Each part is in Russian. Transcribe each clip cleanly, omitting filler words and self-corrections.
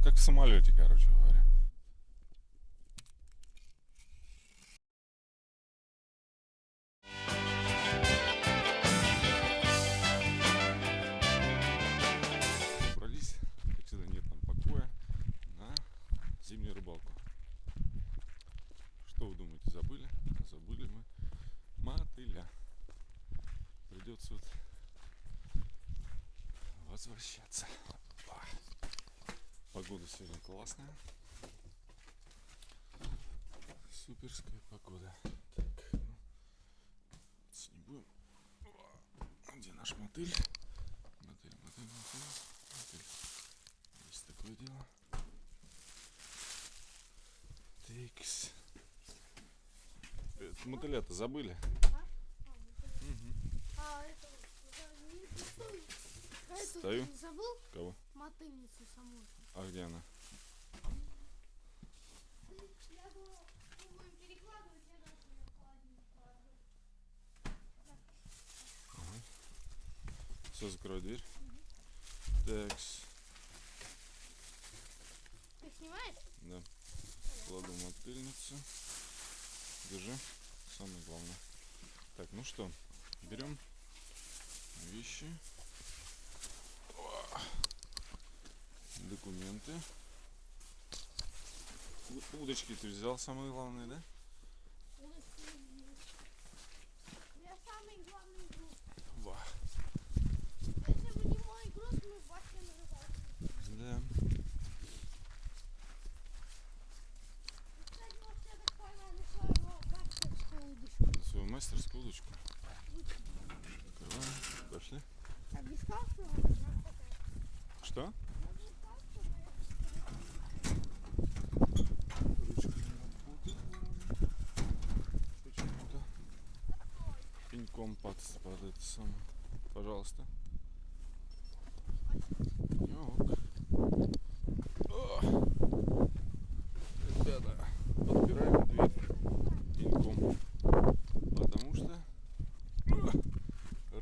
как в самолете, короче говоря. Собрались, как всегда, нет нам покоя, на зимнюю рыбалку. Что вы думаете, забыли? Забыли мы мотыля. Придется вот возвращаться. Опа. Погода сегодня классная. Суперская погода. Так, ну, не будем. Где наш мотыль? Мотыль. Есть такое дело. Тикс. Мотыля-то забыли? Стою. Ты забыл? Кого? Мотыльницу саму. А где она? Я думал, мы будем перекладывать, я даже ее в холодильник положу. Все, закрой дверь. Такс. Ты снимаешь? Да. Кладу мотыльницу. Держи. Самое главное. Так, ну что, берем вещи. Документы. Удочки ты взял, самое главное, да? Я самый главный груз. Ва. Если бы не мой груз, мы вообще на рыбалку. Да. Кстати, вот я так поймали свою мастерскую удочку. Свою мастерскую удочку. Открываем. Пошли. А без капсулы? Что? Почему-то пеньком под это самое. Пожалуйста. Йок. Ребята, подпираем дверь пеньком, потому что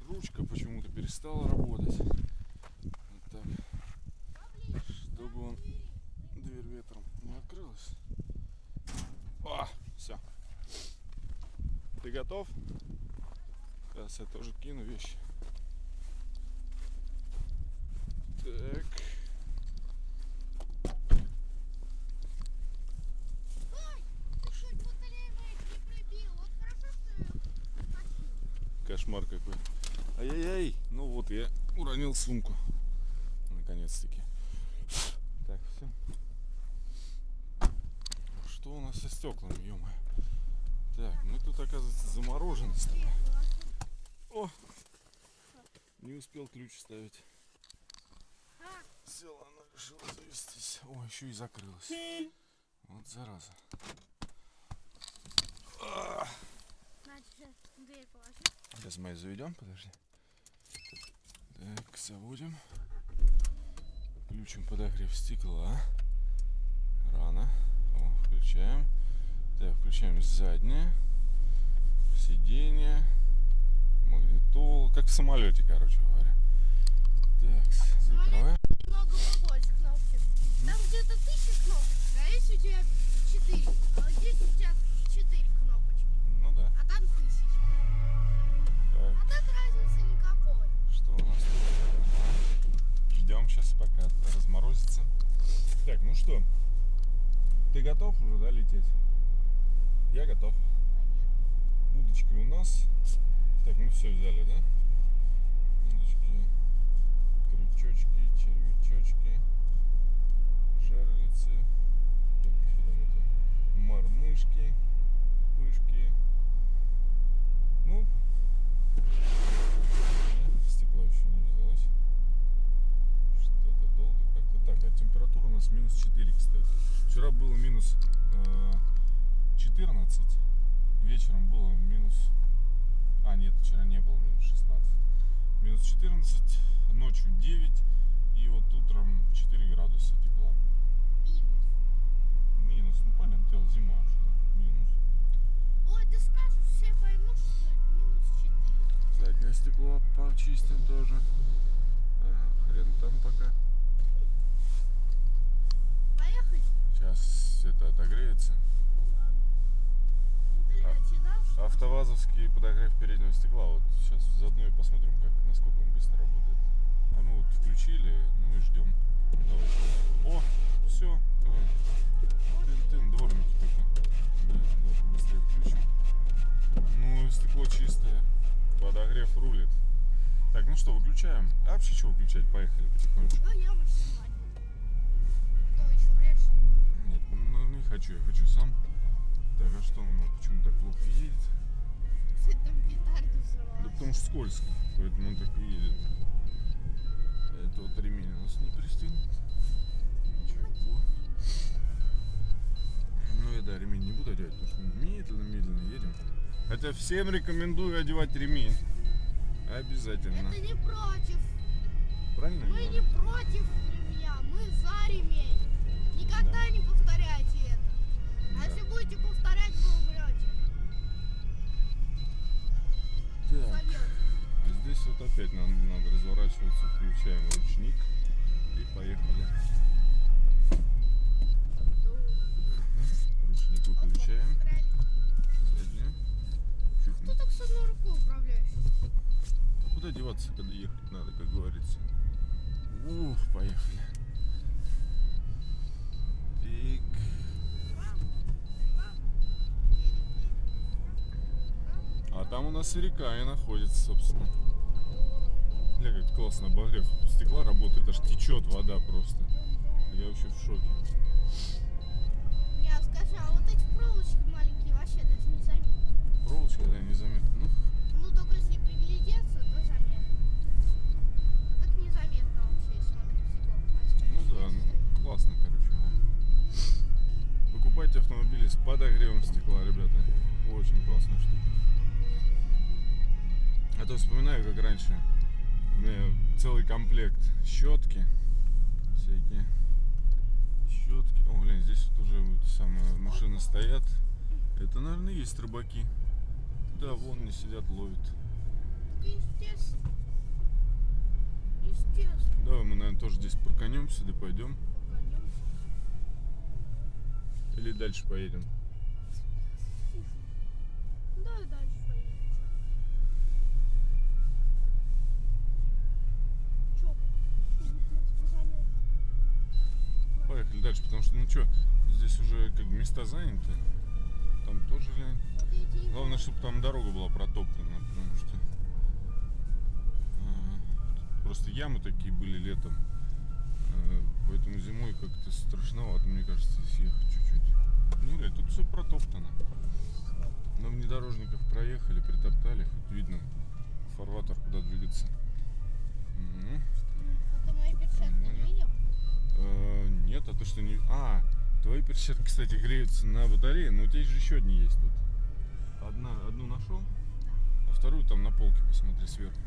ручка почему-то перестала работать. Вот так. Чтобы он дверь ветром не открылась. Все. Ты готов? Сейчас я тоже кину вещи. Так. Ой, ты чуть мотылей моих не прибил. Вот хорошо, что я спасибо. Кошмар какой. Ай-яй-яй. Ну вот я уронил сумку. Наконец-таки. Так, все. Что у нас со стеклами, ё-моё? Так, мы тут, оказывается, заморожены с тобой. О! Не успел ключ ставить. Села, она решила завестись. О, еще и закрылась. Вот зараза. Надо сейчас дверь положить. Сейчас мы ее заведем, подожди. Так, заводим. Включим подогрев стекла. Рано. О, включаем. Так, включаем заднее. Сиденье. Магнитолу. Как в самолете, короче говоря. Так, закрываем. Немного побольше кнопочек. Там где-то 1000 кнопочек, а есть у тебя 4. А вот здесь у тебя 4 кнопочки. Ну да. А там 1000. Так, А так разницы никакой. что у нас тут? Ждем сейчас, пока разморозится. Так, ну что? Ты готов уже, да, лететь? Я готов. Удочки у нас. Так, мы все взяли, да? Удочки, крючочки, червячочки, жерлицы, как еще там эти, мормышки, пышки. Ну, стекло еще не взялось. Что-то долго как-то. Так, а температура у нас минус 4, кстати. Вчера было минус 14, вечером было минус... А, нет, вчера не было минус 16. Минус 14, ночью 9 и вот утром 4 градуса тепла. Минус, ну понятное дело, зима, что минус. Ой, да скажут, все поймут, что это минус 4. Заднее стекло почистим тоже. Хрен там пока. вазовский подогрев переднего стекла. Вот сейчас заодно и посмотрим, как, насколько он быстро работает. А мы вот включили, ну и ждем. Давай. О, все. Тын-тын, дворники только. Да, быстрее включим. Ну, стекло чистое. Подогрев рулит. Так, ну что, выключаем? А вообще что выключать? Поехали потихонечку. Ну, я могу снимать. То еще врешь. Нет, ну не хочу, я хочу сам. Так, а что оно почему так плохо едет? Кстати, там петарду взорвалась. Да потому что скользко, поэтому он так и едет. Это вот ремень у нас не пристегнут. Ничего. Ну и да, ремень не буду одевать, потому что мы медленно едем. Хотя всем рекомендую одевать ремень. Обязательно. Это не против. Правильно? Мы не против ремня, мы за ремень. Никогда не повторяйте это. А если будете повторять, вы умрете. Так, здесь вот опять нам надо разворачиваться, включаем ручник и поехали. Ручник выключаем. Заднюю. Ты так с одной рукой управляешь? Куда деваться, когда ехать надо, как говорится. Ух, поехали. Так. А там у нас и река и находится, собственно. Бля, как классно обогрев стекла работает, аж течет вода просто. Я вообще в шоке. Не, скажи, а вот эти проволочки маленькие вообще даже не заметны. Проволочка, да, незаметно. Ну, только если приглядеться, то заметно. Так незаметно вообще, если смотреть в стекло. Ну да, ну классно, короче. Да. Покупайте автомобили с подогревом стекла, ребята. Очень классная штука. А то вспоминаю, как раньше у меня целый комплект щетки всякие. Щетки. О, блин, здесь вот уже вот самые машины стоят. Это, наверное, есть рыбаки. Да, вон они сидят, ловят. Естественно. Естественно. Давай мы, наверное, тоже здесь проканемся, да пойдем. Проканемся. Или дальше поедем. Да, дальше поедем. Чё? Поехали дальше, потому что, ну что, здесь уже как бы места заняты. Там тоже, глянь. Главное, чтобы там дорога была протоптана, потому что просто ямы такие были летом. Поэтому зимой как-то страшновато, мне кажется, съехать чуть-чуть. Ну, глянь, тут все протоптано. На внедорожниках проехали, притоптали, хоть видно фарватер, куда двигаться. А ты мои перчатки не видел? Нет, а то что не... Твои перчатки, кстати, греются на батарее, но у тебя же еще одни есть тут. Одну нашел? Да. А вторую там на полке, посмотри, сверху.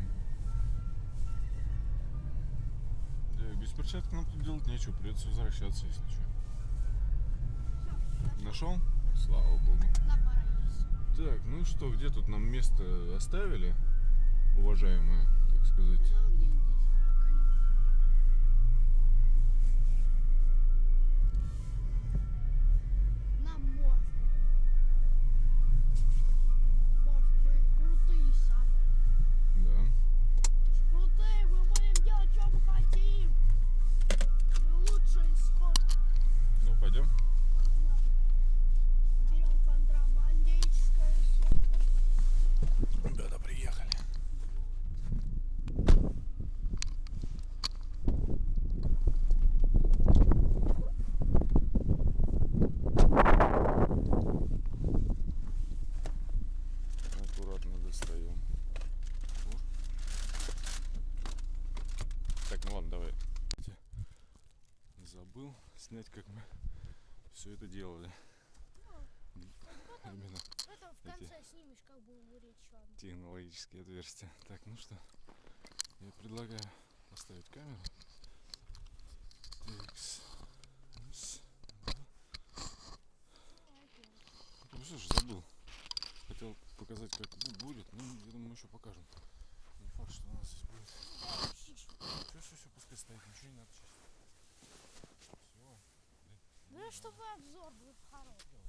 Да, без перчаток нам тут делать нечего, придется возвращаться, если что. Всё, Нашел? Слава богу. да, пора есть. Так, ну и что, где тут нам место оставили, уважаемые, так сказать? Да, где-нибудь здесь. Нам можно. Можно, мы крутые самые. Да. Крутые, мы будем делать, что мы хотим. Мы лучший исход. Ну, пойдем. Берем контрабандическое сумку. Ребята, приехали. Аккуратно достаем. Так, ну ладно, давай. Забыл снять, как мы все это делали. Именно Это в конце снимешь, как будем бурить еще одну. технологические отверстия. Так, ну что, я предлагаю поставить камеру. Раз, два. Ну что ж, забыл. Хотел показать, как будет, но я думаю, мы еще покажем. Не факт, что у нас здесь будет. Все, пускай стоит, ничего не надо чистить. Все. Ну, чтобы обзор был хороший.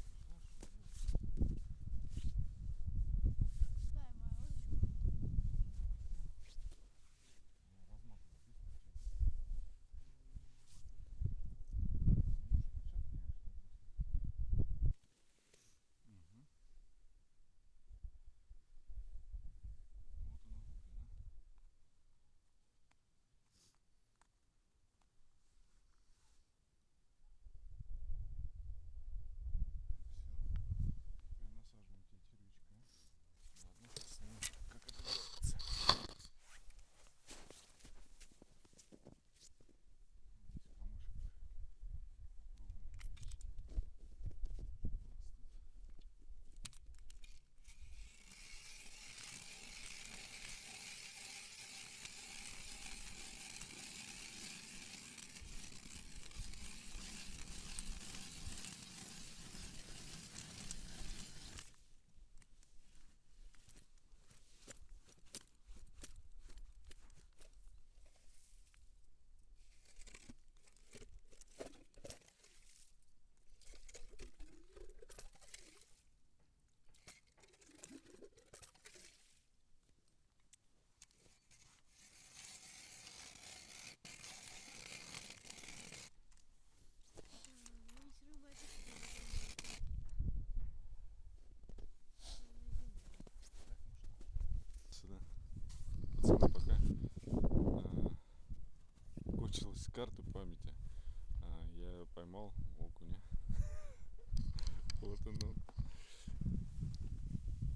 карты памяти. Я поймал окуня. Вот он.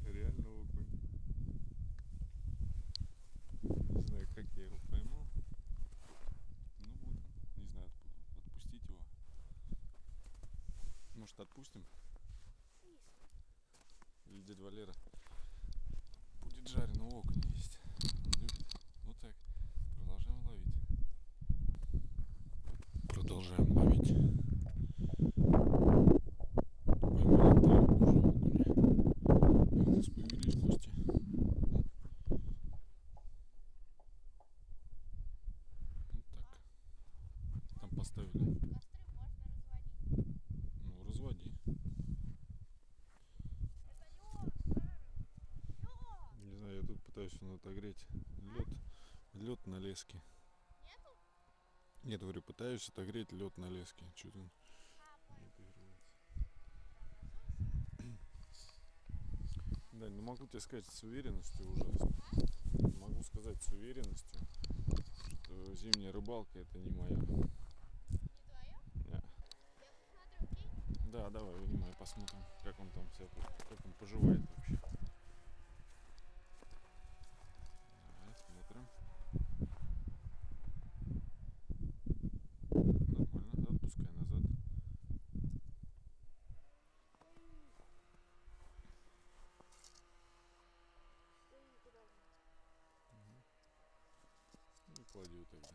Реально окунь. Не знаю, как я его поймал. Ну вот он. Не знаю, отпустить его. Может, отпустим? Или дядя Валера будет жареного окуня есть. Он любит. Вот так. Продолжаем ловить. Продолжаем ловить. Поймали там уже окуня. И у нас появились гости. Вот так. Там поставили. Костры можно разводить. Ну, разводи. Не знаю, я тут пытаюсь отогреть лед на леске. Нету? Нет, говорю, пытаюсь отогреть лед на леске. Что-то он не отогревается. Да, не могу тебе сказать с уверенностью уже. Могу сказать с уверенностью, что зимняя рыбалка это не моя. Не твое? Не. Я посмотрю, окей? Да, давай, вынимай, посмотрим, как он там себя, как он поживает вообще. Давай, смотрим. Нормально, отпускай назад. И клади его тогда.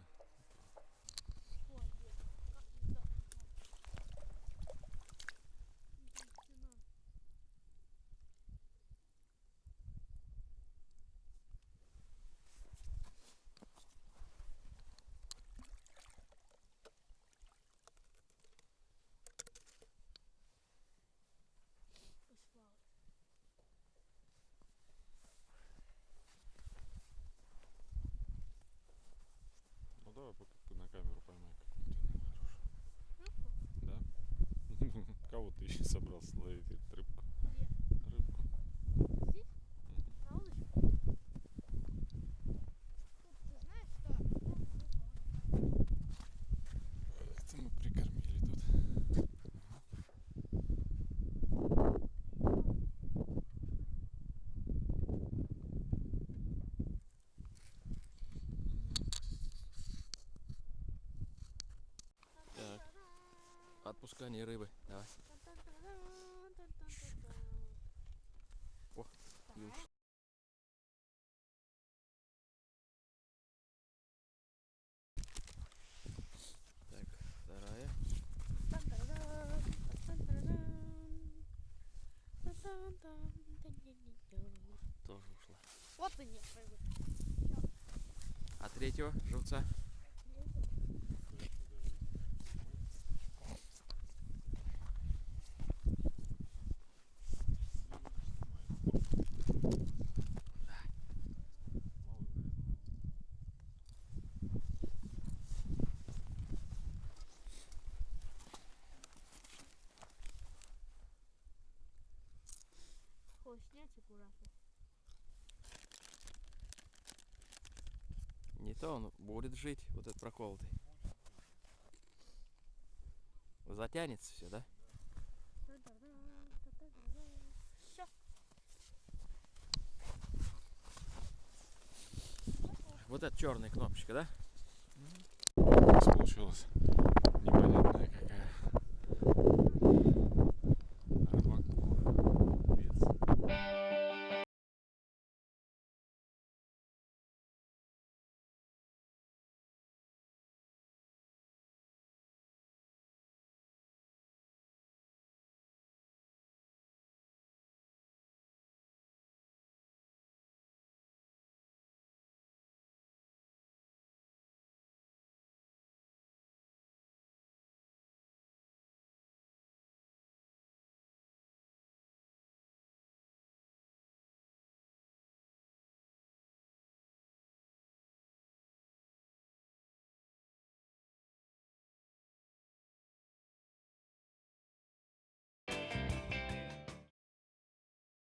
Ну давай пока на камеру поймай какую-нибудь хорошую. Рыбку? Да? Кого ты еще собрался ловить? Рыбку? Где? Рыбку. Здесь? На удочку? Тут ты знаешь, что? Это мы прикормили тут. Так, отпускание рыбы. Давай. О, и уж. Так, вторая. Тоже ушла. Вот и нет рыбы. А третьего живца? Хочешь снять аккуратно? Не то он будет жить, вот этот проколотый. Затянется все, да? Всё. Вот эта черная кнопочка, да? У нас получилось